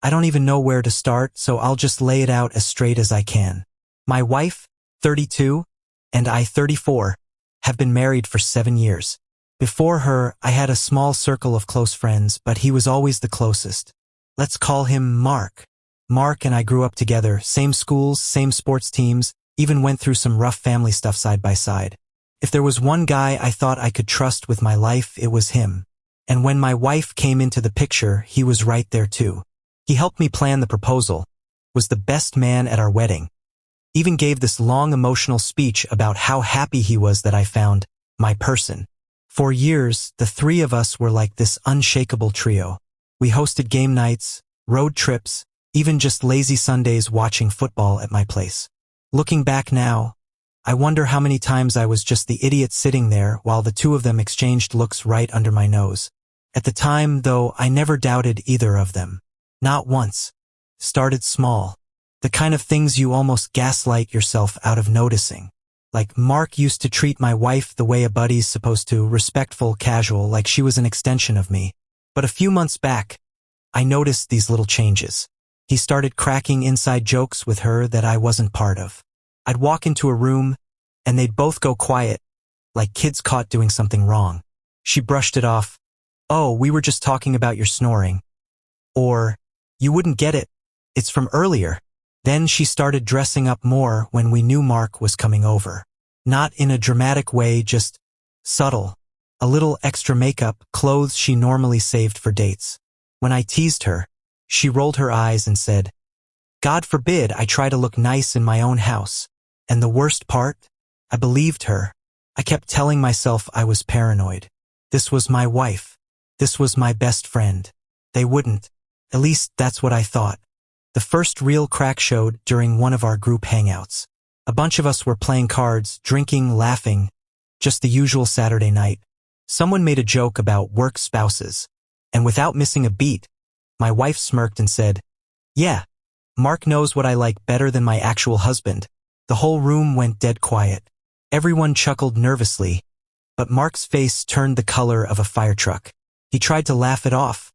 I don't even know where to start, so I'll just lay it out as straight as I can. My wife, 32, and I, 34, have been married for 7 years. Before her, I had a small circle of close friends, but he was always the closest. Let's call him Mark. Mark and I grew up together, same schools, same sports teams, even went through some rough family stuff side by side. If there was one guy I thought I could trust with my life, it was him. And when my wife came into the picture, he was right there too. He helped me plan the proposal, was the best man at our wedding, even gave this long emotional speech about how happy he was that I found my person. For years, the three of us were like this unshakable trio. We hosted game nights, road trips, even just lazy Sundays watching football at my place. Looking back now, I wonder how many times I was just the idiot sitting there while the two of them exchanged looks right under my nose. At the time, though, I never doubted either of them. Not once. Started small. The kind of things you almost gaslight yourself out of noticing. Like Mark used to treat my wife the way a buddy's supposed to, respectful, casual, like she was an extension of me. But a few months back, I noticed these little changes. He started cracking inside jokes with her that I wasn't part of. I'd walk into a room, and they'd both go quiet, like kids caught doing something wrong. She brushed it off. "Oh, we were just talking about your snoring." Or, "You wouldn't get it. It's from earlier." Then she started dressing up more when we knew Mark was coming over. Not in a dramatic way, just subtle. A little extra makeup, clothes she normally saved for dates. When I teased her, she rolled her eyes and said, "God forbid I try to look nice in my own house." And the worst part? I believed her. I kept telling myself I was paranoid. This was my wife. This was my best friend. They wouldn't. At least that's what I thought. The first real crack showed during one of our group hangouts. A bunch of us were playing cards, drinking, laughing. Just the usual Saturday night. Someone made a joke about work spouses. And without missing a beat, my wife smirked and said, "Yeah, Mark knows what I like better than my actual husband." The whole room went dead quiet. Everyone chuckled nervously, but Mark's face turned the color of a fire truck. He tried to laugh it off,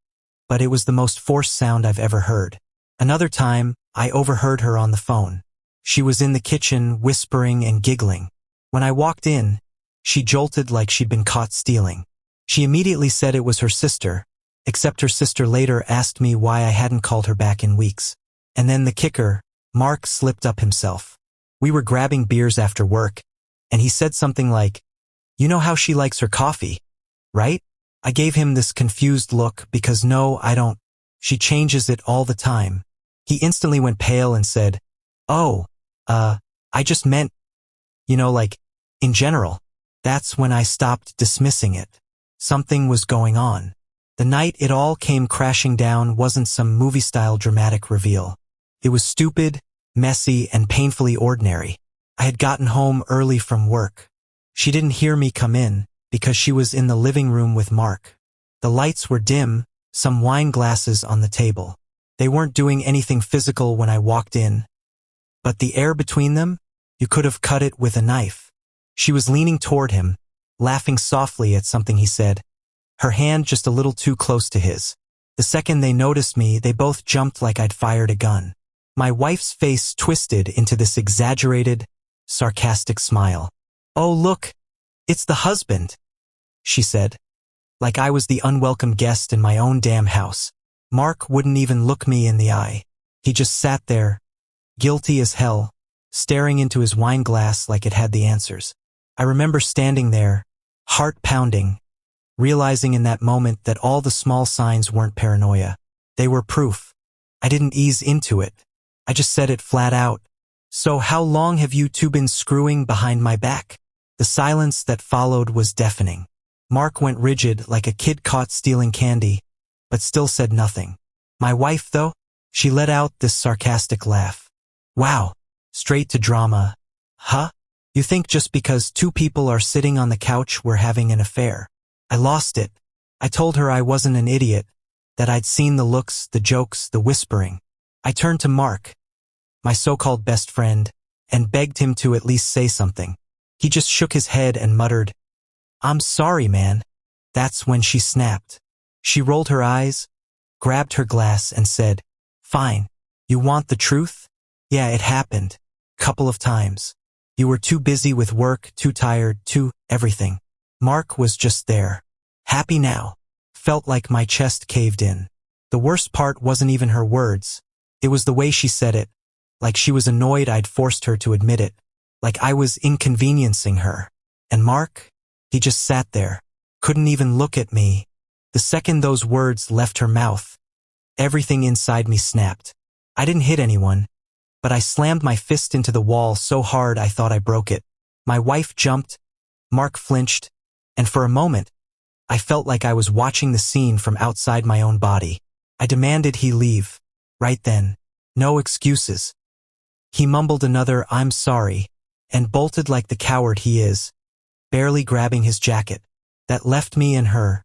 but it was the most forced sound I've ever heard. Another time, I overheard her on the phone. She was in the kitchen, whispering and giggling. When I walked in, she jolted like she'd been caught stealing. She immediately said it was her sister, except her sister later asked me why I hadn't called her back in weeks. And then the kicker, Mark slipped up himself. We were grabbing beers after work, and he said something like, "You know how she likes her coffee, right?" I gave him this confused look because no, I don't. She changes it all the time. He instantly went pale and said, "Oh, I just meant, like, in general." That's when I stopped dismissing it. Something was going on. The night it all came crashing down wasn't some movie-style dramatic reveal. It was stupid, messy, and painfully ordinary. I had gotten home early from work. She didn't hear me come in because she was in the living room with Mark. The lights were dim, some wine glasses on the table. They weren't doing anything physical when I walked in. But the air between them, you could have cut it with a knife. She was leaning toward him, laughing softly at something he said, her hand just a little too close to his. The second they noticed me, they both jumped like I'd fired a gun. My wife's face twisted into this exaggerated, sarcastic smile. "Oh, look, it's the husband," she said, like I was the unwelcome guest in my own damn house. Mark wouldn't even look me in the eye. He just sat there, guilty as hell, staring into his wine glass like it had the answers. I remember standing there, heart pounding, realizing in that moment that all the small signs weren't paranoia. They were proof. I didn't ease into it. I just said it flat out. "So how long have you two been screwing behind my back?" The silence that followed was deafening. Mark went rigid like a kid caught stealing candy, but still said nothing. My wife, though, she let out this sarcastic laugh. "Wow, straight to drama. Huh? You think just because two people are sitting on the couch we're having an affair?" I lost it. I told her I wasn't an idiot, that I'd seen the looks, the jokes, the whispering. I turned to Mark, my so-called best friend, and begged him to at least say something. He just shook his head and muttered, "I'm sorry, man." That's when she snapped. She rolled her eyes, grabbed her glass, and said, Fine. You want the truth? Yeah, it happened. Couple of times. You were too busy with work, too tired, too everything. Mark was just there. Happy now. Felt like my chest caved in. The worst part wasn't even her words. It was the way she said it. Like she was annoyed I'd forced her to admit it. Like I was inconveniencing her. And Mark? He just sat there. Couldn't even look at me. The second those words left her mouth, everything inside me snapped. I didn't hit anyone, but I slammed my fist into the wall so hard I thought I broke it. My wife jumped, Mark flinched, and for a moment, I felt like I was watching the scene from outside my own body. I demanded he leave. Right then. No excuses. He mumbled another "I'm sorry," and bolted like the coward he is, barely grabbing his jacket. That left me and her,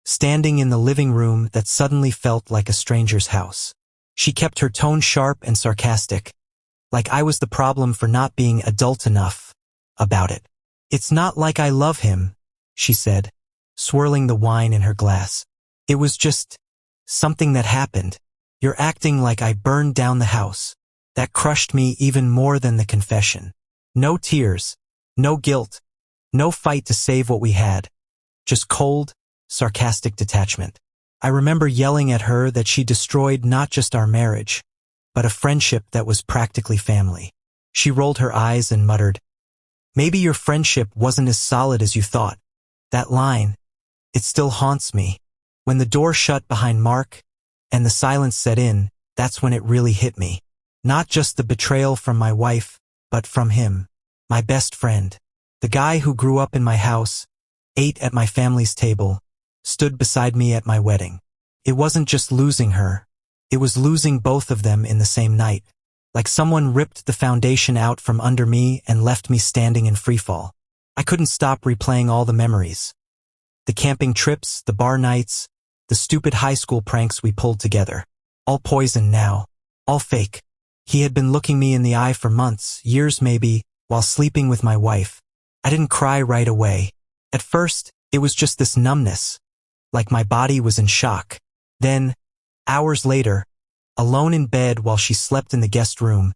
standing in the living room that suddenly felt like a stranger's house. She kept her tone sharp and sarcastic, like I was the problem for not being adult enough about it. It's not like I love him, she said, swirling the wine in her glass. It was just something that happened. You're acting like I burned down the house. That crushed me even more than the confession. No tears, no guilt, no fight to save what we had. Just cold, sarcastic detachment. I remember yelling at her that she destroyed not just our marriage, but a friendship that was practically family. She rolled her eyes and muttered, "Maybe your friendship wasn't as solid as you thought." That line, it still haunts me. When the door shut behind Mark and the silence set in, that's when it really hit me. Not just the betrayal from my wife, but from him, my best friend. The guy who grew up in my house, ate at my family's table, stood beside me at my wedding. It wasn't just losing her. It was losing both of them in the same night. Like someone ripped the foundation out from under me and left me standing in freefall. I couldn't stop replaying all the memories. The camping trips, the bar nights, the stupid high school pranks we pulled together. All poison now. All fake. He had been looking me in the eye for months, years maybe, while sleeping with my wife. I didn't cry right away. At first, it was just this numbness, like my body was in shock. Then, hours later, alone in bed while she slept in the guest room,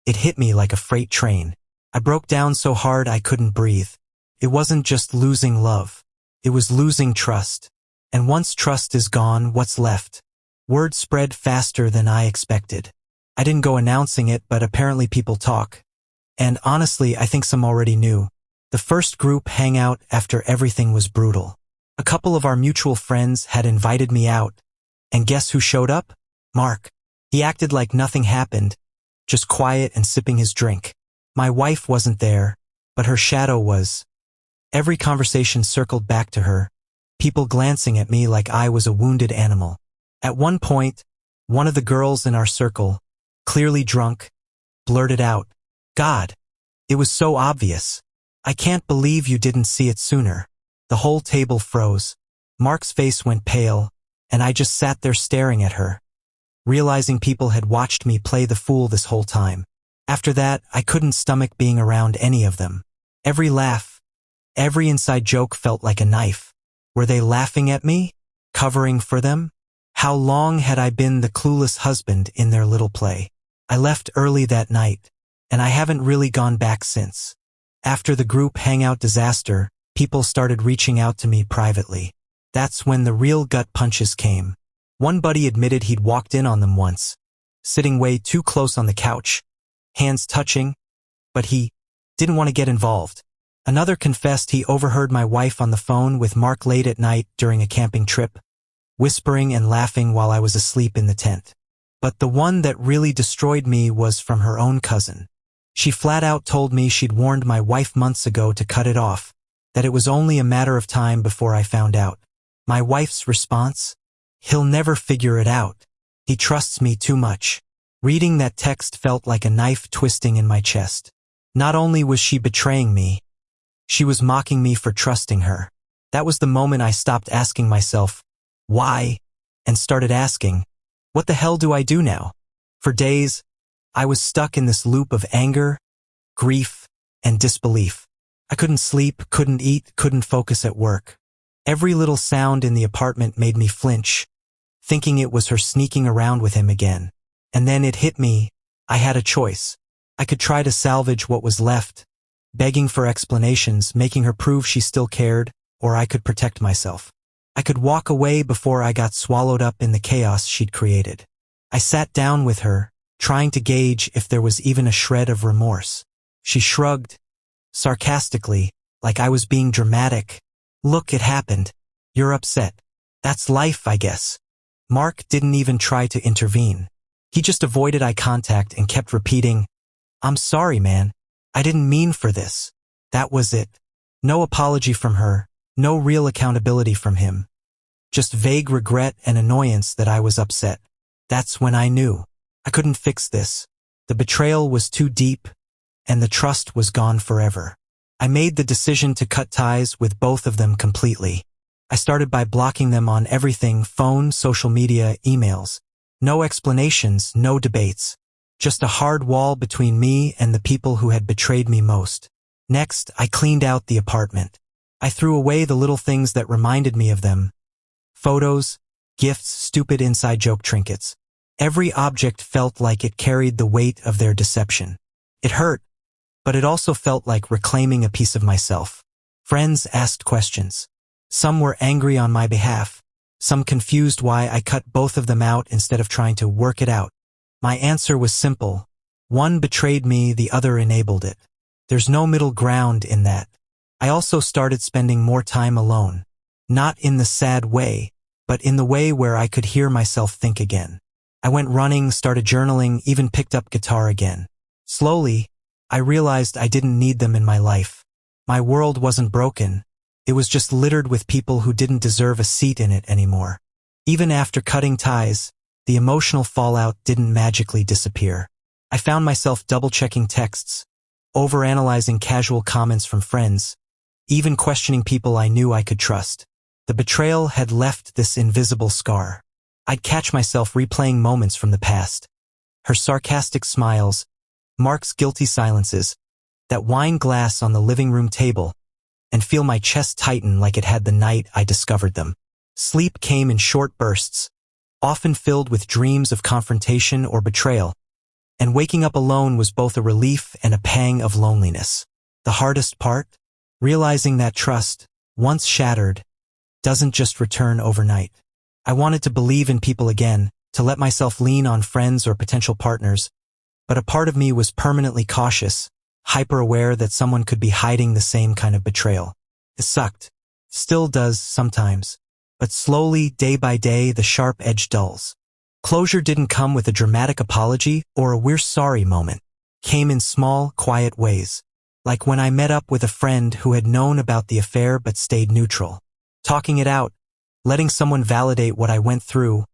it hit me like a freight train. I broke down so hard I couldn't breathe. It wasn't just losing love. It was losing trust. And once trust is gone, what's left? Word spread faster than I expected. I didn't go announcing it, but apparently people talk. And honestly, I think some already knew. The first group hangout after everything was brutal. A couple of our mutual friends had invited me out. And guess who showed up? Mark. He acted like nothing happened, just quiet and sipping his drink. My wife wasn't there, but her shadow was. Every conversation circled back to her, people glancing at me like I was a wounded animal. At one point, one of the girls in our circle, clearly drunk, blurted out, "God, it was so obvious. I can't believe you didn't see it sooner." The whole table froze. Mark's face went pale, and I just sat there staring at her, realizing people had watched me play the fool this whole time. After that, I couldn't stomach being around any of them. Every laugh, every inside joke felt like a knife. Were they laughing at me? Covering for them? How long had I been the clueless husband in their little play? I left early that night, and I haven't really gone back since. After the group hangout disaster, people started reaching out to me privately. That's when the real gut punches came. One buddy admitted he'd walked in on them once, sitting way too close on the couch, hands touching, but he didn't want to get involved. Another confessed he overheard my wife on the phone with Mark late at night during a camping trip, whispering and laughing while I was asleep in the tent. But the one that really destroyed me was from her own cousin. She flat out told me she'd warned my wife months ago to cut it off, that it was only a matter of time before I found out. My wife's response? "He'll never figure it out. He trusts me too much." Reading that text felt like a knife twisting in my chest. Not only was she betraying me, she was mocking me for trusting her. That was the moment I stopped asking myself, why, and started asking, what the hell do I do now? For days, I was stuck in this loop of anger, grief, and disbelief. I couldn't sleep, couldn't eat, couldn't focus at work. Every little sound in the apartment made me flinch, thinking it was her sneaking around with him again. And then it hit me, I had a choice. I could try to salvage what was left, begging for explanations, making her prove she still cared, or I could protect myself. I could walk away before I got swallowed up in the chaos she'd created. I sat down with her, trying to gauge if there was even a shred of remorse. She shrugged, sarcastically, like I was being dramatic. Look, it happened. You're upset. That's life, I guess. Mark didn't even try to intervene. He just avoided eye contact and kept repeating, I'm sorry, man. I didn't mean for this. That was it. No apology from her, no real accountability from him. Just vague regret and annoyance that I was upset. That's when I knew. I couldn't fix this. The betrayal was too deep, and the trust was gone forever. I made the decision to cut ties with both of them completely. I started by blocking them on everything: phone, social media, emails. No explanations, no debates. Just a hard wall between me and the people who had betrayed me most. Next, I cleaned out the apartment. I threw away the little things that reminded me of them. Photos, gifts, stupid inside joke trinkets. Every object felt like it carried the weight of their deception. It hurt, but it also felt like reclaiming a piece of myself. Friends asked questions. Some were angry on my behalf. Some confused why I cut both of them out instead of trying to work it out. My answer was simple. One betrayed me, the other enabled it. There's no middle ground in that. I also started spending more time alone. Not in the sad way, but in the way where I could hear myself think again. I went running, started journaling, even picked up guitar again. Slowly, I realized I didn't need them in my life. My world wasn't broken. It was just littered with people who didn't deserve a seat in it anymore. Even after cutting ties, the emotional fallout didn't magically disappear. I found myself double-checking texts, overanalyzing casual comments from friends, even questioning people I knew I could trust. The betrayal had left this invisible scar. I'd catch myself replaying moments from the past. Her sarcastic smiles, Mark's guilty silences, that wine glass on the living room table, and feel my chest tighten like it had the night I discovered them. Sleep came in short bursts, often filled with dreams of confrontation or betrayal, and waking up alone was both a relief and a pang of loneliness. The hardest part? Realizing that trust, once shattered, doesn't just return overnight. I wanted to believe in people again, to let myself lean on friends or potential partners, but a part of me was permanently cautious, hyper-aware that someone could be hiding the same kind of betrayal. It sucked. Still does sometimes. But slowly, day by day, the sharp edge dulls. Closure didn't come with a dramatic apology or a "we're sorry" moment. It came in small, quiet ways. Like when I met up with a friend who had known about the affair but stayed neutral. Talking it out, letting someone validate what I went through,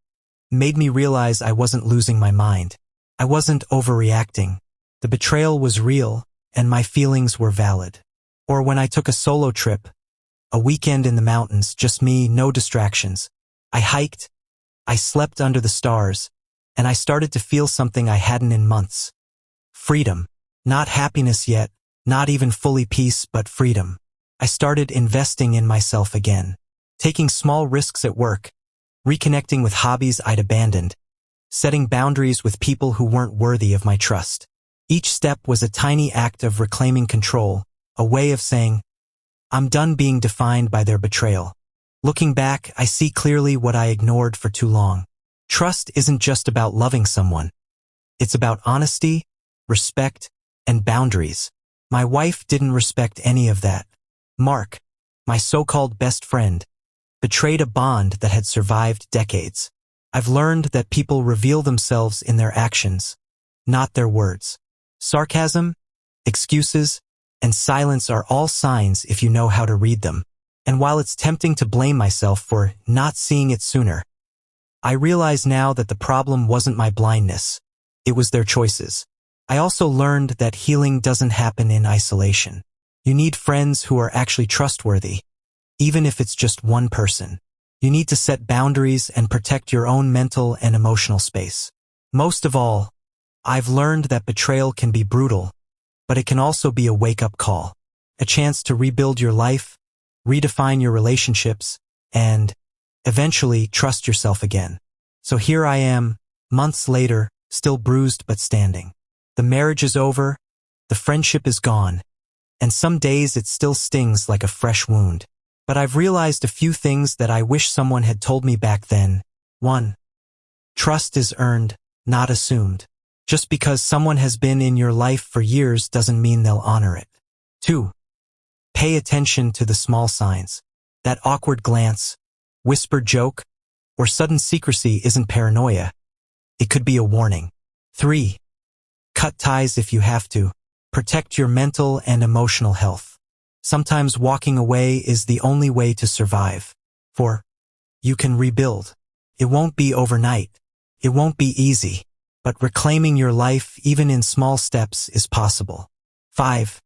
made me realize I wasn't losing my mind. I wasn't overreacting. The betrayal was real, and my feelings were valid. Or when I took a solo trip, a weekend in the mountains, just me, no distractions. I hiked, I slept under the stars, and I started to feel something I hadn't in months. Freedom. Not happiness yet, not even fully peace, but freedom. I started investing in myself again. Taking small risks at work, reconnecting with hobbies I'd abandoned, setting boundaries with people who weren't worthy of my trust. Each step was a tiny act of reclaiming control, a way of saying, I'm done being defined by their betrayal. Looking back, I see clearly what I ignored for too long. Trust isn't just about loving someone. It's about honesty, respect, and boundaries. My wife didn't respect any of that. Mark, my so-called best friend, betrayed a bond that had survived decades. I've learned that people reveal themselves in their actions, not their words. Sarcasm, excuses, and silence are all signs if you know how to read them. And while it's tempting to blame myself for not seeing it sooner, I realize now that the problem wasn't my blindness. It was their choices. I also learned that healing doesn't happen in isolation. You need friends who are actually trustworthy, even if it's just one person. You need to set boundaries and protect your own mental and emotional space. Most of all, I've learned that betrayal can be brutal, but it can also be a wake-up call, a chance to rebuild your life, redefine your relationships, and eventually trust yourself again. So here I am, months later, still bruised but standing. The marriage is over, the friendship is gone, and some days it still stings like a fresh wound. But I've realized a few things that I wish someone had told me back then. 1. Trust is earned, not assumed. Just because someone has been in your life for years doesn't mean they'll honor it. 2. Pay attention to the small signs. That awkward glance, whispered joke, or sudden secrecy isn't paranoia. It could be a warning. 3. Cut ties if you have to. Protect your mental and emotional health. Sometimes walking away is the only way to survive. 4. You can rebuild. It won't be overnight. It won't be easy. But reclaiming your life, even in small steps, is possible. 5.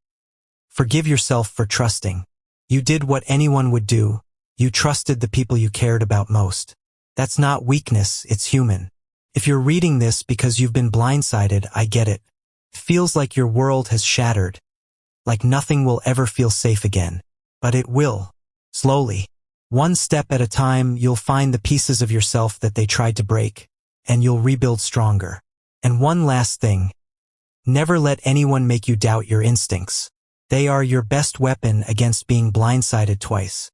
Forgive yourself for trusting. You did what anyone would do. You trusted the people you cared about most. That's not weakness, it's human. If you're reading this because you've been blindsided, I get it. It feels like your world has shattered. Like nothing will ever feel safe again. But it will. Slowly. One step at a time, you'll find the pieces of yourself that they tried to break, and you'll rebuild stronger. And one last thing. Never let anyone make you doubt your instincts. They are your best weapon against being blindsided twice.